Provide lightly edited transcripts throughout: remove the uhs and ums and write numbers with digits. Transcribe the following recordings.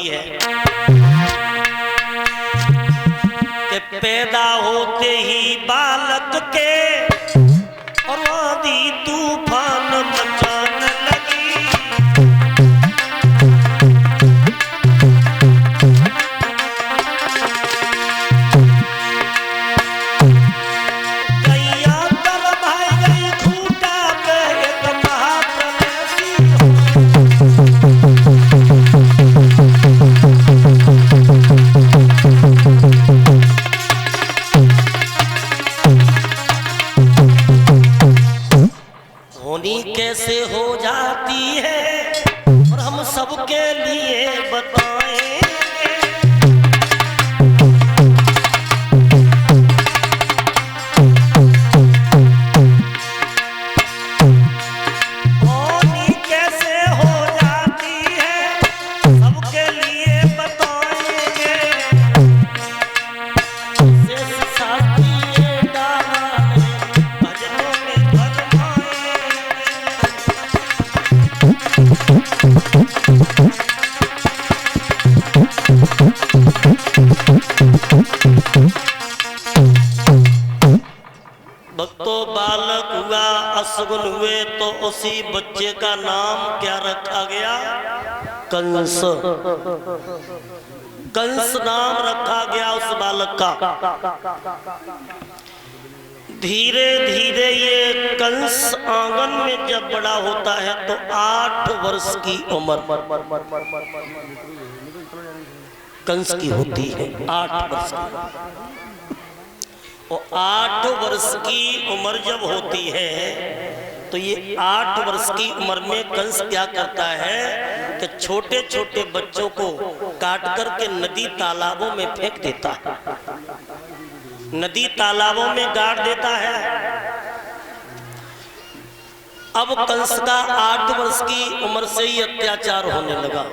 है कि पैदा होते ही बालक के और आंधी तूफान मचाने लगी। गैया तर भाई गई खूटा पे एक महाप्रलय होनी कैसे हो जाती है और हम सबके लिए बताएं। होनी कैसे हो जाती है सबके लिए बताएंगे। शेष साथी ये डाले भजनों में भरमाएंगे। भक्तों बालक हुआ असगुन हुए तो उसी बच्चे का नाम क्या रखा गया? कंस। कंस नाम रखा गया उस बालक का। धीरे धीरे ये कंस आंगन में जब बड़ा होता है तो 8 वर्ष की उम्र कंस की होती है। 8 वर्ष की। और 8 वर्ष की उम्र जब होती है तो ये 8 वर्ष की उम्र में कंस क्या करता है कि छोटे छोटे बच्चों को काट करके नदी तालाबों में फेंक देता है। नदी तालाबों में गाड़ देता है। अब कंस का 8 वर्ष की उम्र से ही अत्याचार होने लगा।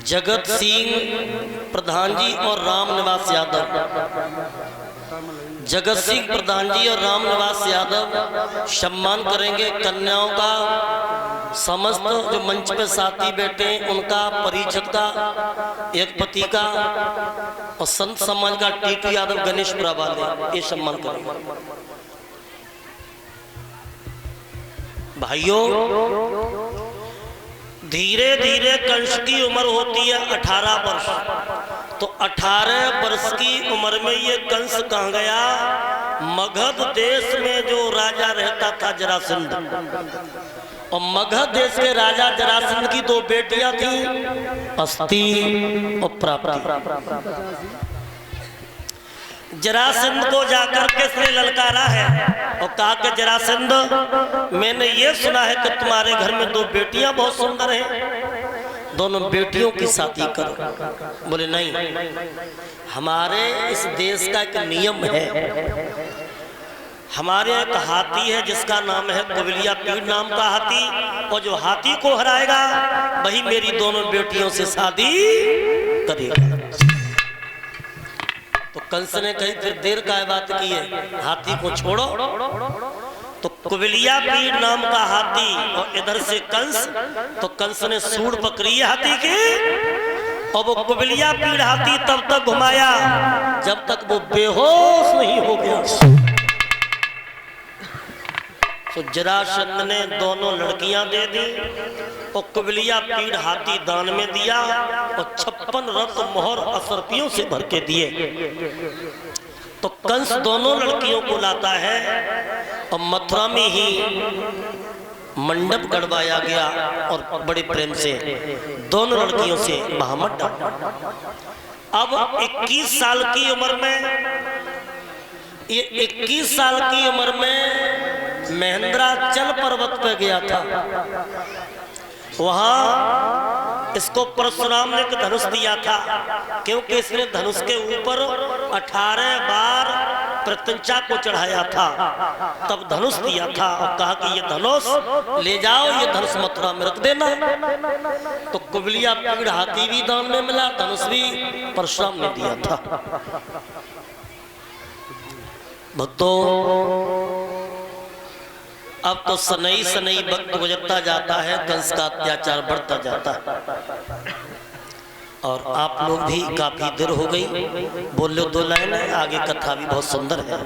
जगत सिंह प्रधान जी और रामनिवास यादव, जगत सिंह प्रधान जी और रामनिवास यादव सम्मान करेंगे कन्याओं का। समस्त जो मंच पे साथी बैठे हैं उनका, परिषद का, एक पति का और संत समाज का टीटू यादव गणेशपुरा वाले, ये सम्मान करेंगे। भाइयों धीरे धीरे कंस की उम्र होती है 18 वर्ष। तो 18 वर्ष की उम्र में ये कंस कहाँ गया? मगध देश में जो राजा रहता था जरासंध, और मगध देश के राजा जरासंध की 2 बेटियां थी, अस्ति और प्राप्ति। जरासंध को जाकर के इसने ललकारा है और कहा कि जरासंध, मैंने ये सुना है कि तुम्हारे घर में 2 बेटियां बहुत सुंदर हैं, दोनों बेटियों की शादी करो। बोले नहीं, हमारे इस देश का एक नियम है। हमारे एक हाथी है जिसका नाम है कुबलिया पीड़ नाम का हाथी, और जो हाथी को हराएगा वही मेरी दोनों बेटियों से शादी करेगा। तो कंस ने कही फिर देर का बात की है, हाथी को छोड़ो। तो कुबलिया पीड़ नाम का हाथी और इधर से कंस, तो कंस ने सूंड पकड़ी है हाथी की, और वो कुबलिया पीड़ हाथी तब तक घुमाया जब तक वो बेहोश नहीं हो गया। तो जरासंध ने दोनों लड़कियां दे दी और कुबलिया पीड़ हाथी दान में दिया, और 56 रत्न मोहर असरपियों से भर के दिए। तो कंस दोनों लड़कियों को लाता है और मथुरा में ही मंडप गड़वाया गया और बड़े प्रेम से दोनों लड़कियों से बहामत डाला। अब 21 साल की उम्र में, ये 21 साल की उम्र में महेंद्राचल पर्वत पे गया था। वहां इसको परशुराम ने धनुष दिया था, क्योंकि इसने धनुष के ऊपर 18 बार प्रत्यंचा को चढ़ाया था, तब धनुष दिया था और कहा कि ये धनुष ले जाओ, ये धनुष मथुरा में रख देना। तो कुबलिया पीड़ हाथी भी दान में मिला, धनुष भी परशुराम ने दिया था। भक्तों अब तो सनई सनई वक्त गुजरता जाता है, कंस का अत्याचार बढ़ता जाता है। और आप लोग भी काफी देर हो गई, बोलो 2 लाइन है, आगे कथा भी बहुत सुंदर है।